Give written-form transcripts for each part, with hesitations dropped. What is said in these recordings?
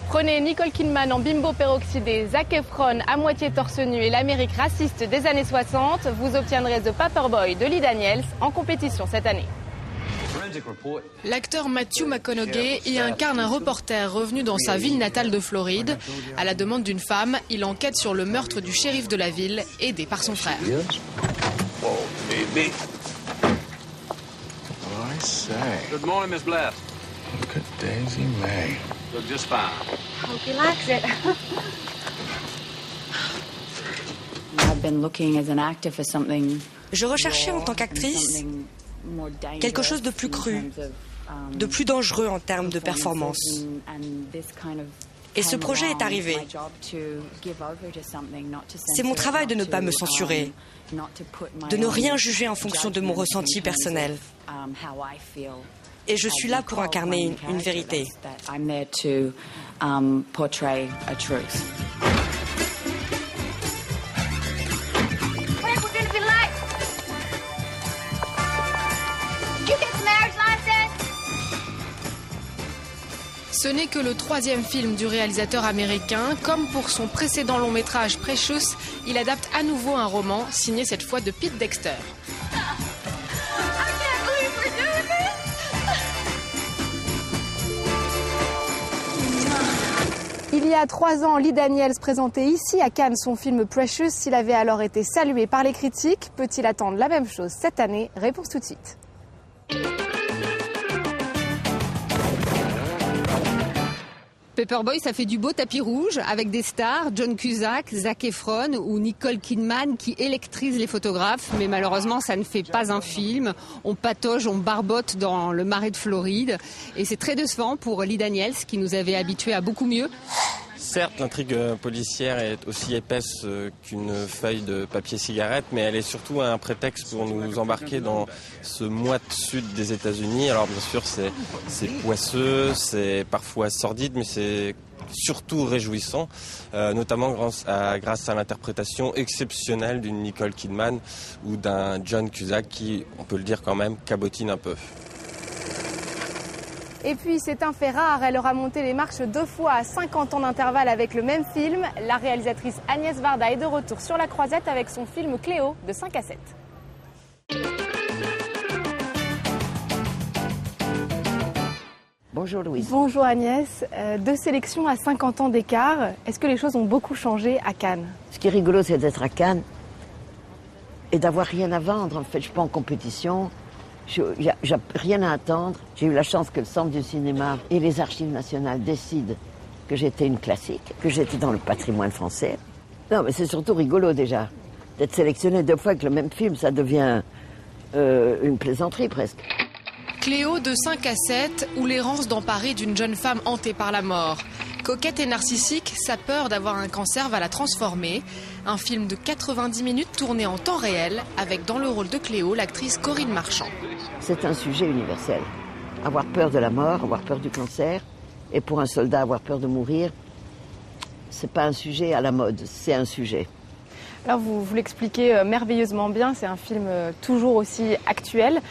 Prenez Nicole Kidman en bimbo peroxydé, Zac Efron à moitié torse nu et l'Amérique raciste des années 60, vous obtiendrez The Paperboy de Lee Daniels en compétition cette année. L'acteur Matthew McConaughey y incarne un reporter revenu dans sa ville natale de Floride. À la demande d'une femme, il enquête sur le meurtre du shérif de la ville, aidé par son frère. Good morning, Miss Blair. Look at Daisy May. Look just fine. Hope he likes it. I've been looking as an actor for something. Je recherchais en tant qu'actrice quelque chose de plus cru, de plus dangereux en termes de performance. Et ce projet est arrivé. C'est mon travail de ne pas me censurer, de ne rien juger en fonction de mon ressenti personnel. Et je suis là pour incarner une vérité. Ce n'est que le 3e film du réalisateur américain. Comme pour son précédent long métrage Precious, il adapte à nouveau un roman, signé cette fois de Pete Dexter. Il y a 3 ans, Lee Daniels présentait ici à Cannes son film Precious. S'il avait alors été salué par les critiques, peut-il attendre la même chose cette année? Réponse tout de suite. Paperboy, ça fait du beau tapis rouge avec des stars, John Cusack, Zac Efron ou Nicole Kidman qui électrisent les photographes. Mais malheureusement, ça ne fait pas un film. On patauge, on barbote dans le marais de Floride. Et c'est très décevant pour Lee Daniels qui nous avait habitués à beaucoup mieux. Certes, l'intrigue policière est aussi épaisse qu'une feuille de papier cigarette, mais elle est surtout un prétexte pour nous embarquer dans ce moite sud des États-Unis. Alors bien sûr, c'est poisseux, c'est parfois sordide, mais c'est surtout réjouissant, notamment grâce à l'interprétation exceptionnelle d'une Nicole Kidman ou d'un John Cusack qui, on peut le dire quand même, cabotine un peu. Et puis c'est un fait rare, elle aura monté les marches 2 fois à 50 ans d'intervalle avec le même film. La réalisatrice Agnès Varda est de retour sur la croisette avec son film Cléo de 5 à 7. Bonjour Louise. Bonjour Agnès. 2 sélections à 50 ans d'écart. Est-ce que les choses ont beaucoup changé à Cannes? Ce qui est rigolo, c'est d'être à Cannes et d'avoir rien à vendre. En fait, je suis pas en compétition. J'ai rien à attendre. J'ai eu la chance que le Centre du cinéma et les Archives nationales décident que j'étais une classique, que j'étais dans le patrimoine français. Non, mais c'est surtout rigolo déjà. D'être sélectionné 2 fois avec le même film, ça devient une plaisanterie presque. Cléo de 5 à 7 ou l'errance dans Paris d'une jeune femme hantée par la mort. Coquette et narcissique, sa peur d'avoir un cancer va la transformer. Un film de 90 minutes tourné en temps réel avec dans le rôle de Cléo l'actrice Corinne Marchand. C'est un sujet universel. Avoir peur de la mort, avoir peur du cancer, et pour un soldat avoir peur de mourir, c'est pas un sujet à la mode, c'est un sujet. Alors vous l'expliquez merveilleusement bien, c'est un film toujours aussi actuel.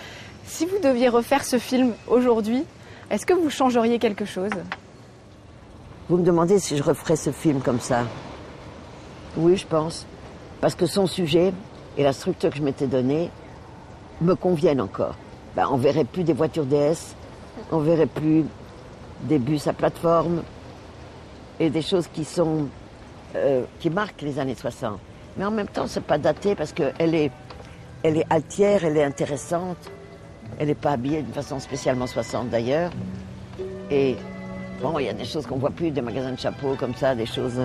Si vous deviez refaire ce film aujourd'hui, est-ce que vous changeriez quelque chose? Vous me demandez si je referais ce film comme ça. Oui, je pense. Parce que son sujet et la structure que je m'étais donnée me conviennent encore. On ne verrait plus des voitures DS, on ne verrait plus des bus à plateforme et des choses qui marquent les années 60. Mais en même temps, c'est pas daté parce qu'elle est altière, elle est intéressante. Elle n'est pas habillée d'une façon spécialement 60 d'ailleurs. Et bon, il y a des choses qu'on ne voit plus, des magasins de chapeaux comme ça, des choses...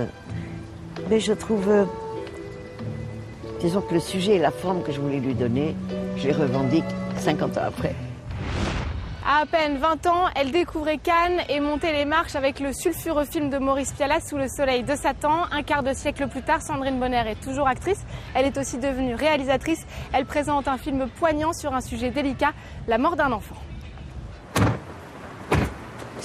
Mais je trouve... disons que le sujet et la forme que je voulais lui donner, je les revendique 50 ans après. À peine 20 ans, elle découvrait Cannes et montait les marches avec le sulfureux film de Maurice Pialat, Sous le soleil de Satan. Un quart de siècle plus tard, Sandrine Bonner est toujours actrice. Elle est aussi devenue réalisatrice. Elle présente un film poignant sur un sujet délicat, la mort d'un enfant.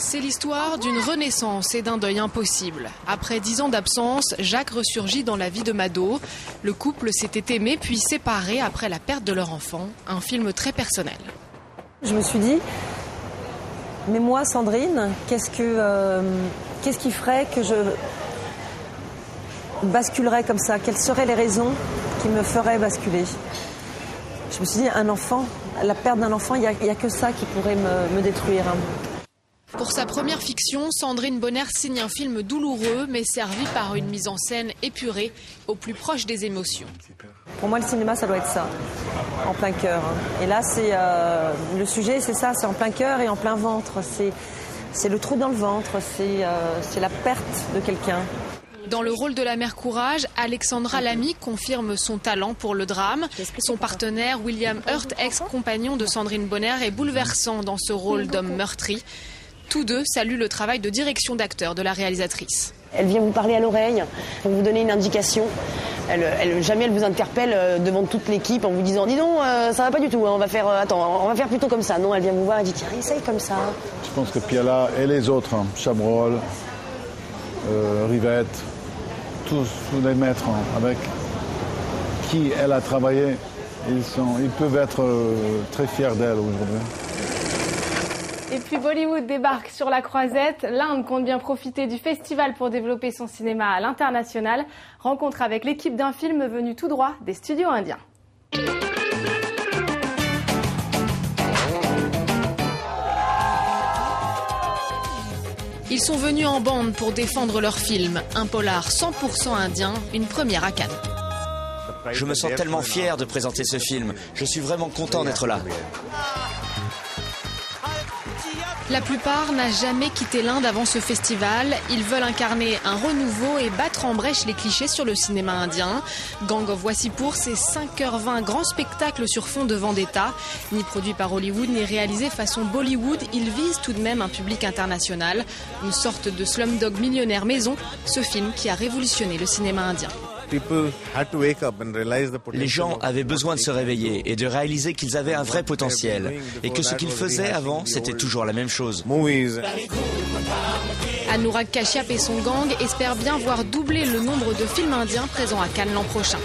C'est l'histoire d'une renaissance et d'un deuil impossible. Après 10 ans d'absence, Jacques ressurgit dans la vie de Mado. Le couple s'était aimé puis séparé après la perte de leur enfant. Un film très personnel. Je me suis dit, mais moi Sandrine, qu'est-ce qui ferait que je basculerais comme ça? Quelles seraient les raisons qui me feraient basculer? Je me suis dit, un enfant, la perte d'un enfant, il n'y a que ça qui pourrait me détruire. Pour sa première fiction, Sandrine Bonner signe un film douloureux mais servi par une mise en scène épurée, au plus proche des émotions. Pour moi, le cinéma, ça doit être ça, en plein cœur. Et là, c'est le sujet, c'est ça, c'est en plein cœur et en plein ventre. C'est le trou dans le ventre, c'est la perte de quelqu'un. Dans le rôle de la mère Courage, Alexandra Lamy confirme son talent pour le drame. Son partenaire, William Hurt, ex-compagnon de Sandrine Bonner, est bouleversant dans ce rôle d'homme meurtri. Tous deux saluent le travail de direction d'acteur de la réalisatrice. Elle vient vous parler à l'oreille pour vous donner une indication. Jamais elle vous interpelle devant toute l'équipe en vous disant « Dis donc, ça va pas du tout, on va faire plutôt comme ça ». Non, elle vient vous voir et dit « Tiens, essaye comme ça ». Je pense que Piala et les autres, Chabrol, Rivette, tous les maîtres avec qui elle a travaillé, ils peuvent être très fiers d'elle aujourd'hui. Et puis Bollywood débarque sur la croisette. L'Inde compte bien profiter du festival pour développer son cinéma à l'international. Rencontre avec l'équipe d'un film venu tout droit des studios indiens. Ils sont venus en bande pour défendre leur film. Un polar 100% indien, une première à Cannes. Je me sens tellement fier de présenter ce film. Je suis vraiment content d'être là. La plupart n'a jamais quitté l'Inde avant ce festival. Ils veulent incarner un renouveau et battre en brèche les clichés sur le cinéma indien. Gang of Wasseypur, c'est 5h20 grand spectacle sur fond de vendetta. Ni produit par Hollywood, ni réalisé façon Bollywood, il vise tout de même un public international. Une sorte de Slumdog Millionnaire maison, ce film qui a révolutionné le cinéma indien. Les gens avaient besoin de se réveiller et de réaliser qu'ils avaient un vrai potentiel et que ce qu'ils faisaient avant, c'était toujours la même chose. Anurag Kashyap et son gang espèrent bien voir doubler le nombre de films indiens présents à Cannes l'an prochain.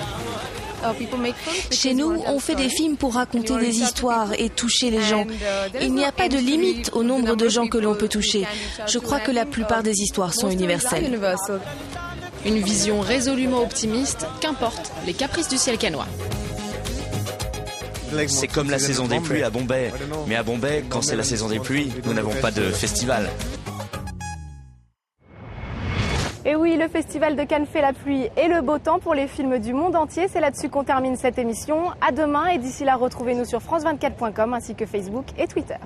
Chez nous, on fait des films pour raconter des histoires et toucher les gens. Il n'y a pas de limite au nombre de gens que l'on peut toucher. Je crois que la plupart des histoires sont universelles. Une vision résolument optimiste, qu'importe les caprices du ciel cannois. C'est comme la saison des pluies à Bombay. Mais à Bombay, quand c'est la saison des pluies, nous n'avons pas de festival. Et oui, le festival de Cannes fait la pluie et le beau temps pour les films du monde entier. C'est là-dessus qu'on termine cette émission. À demain et d'ici là, retrouvez-nous sur france24.com ainsi que Facebook et Twitter.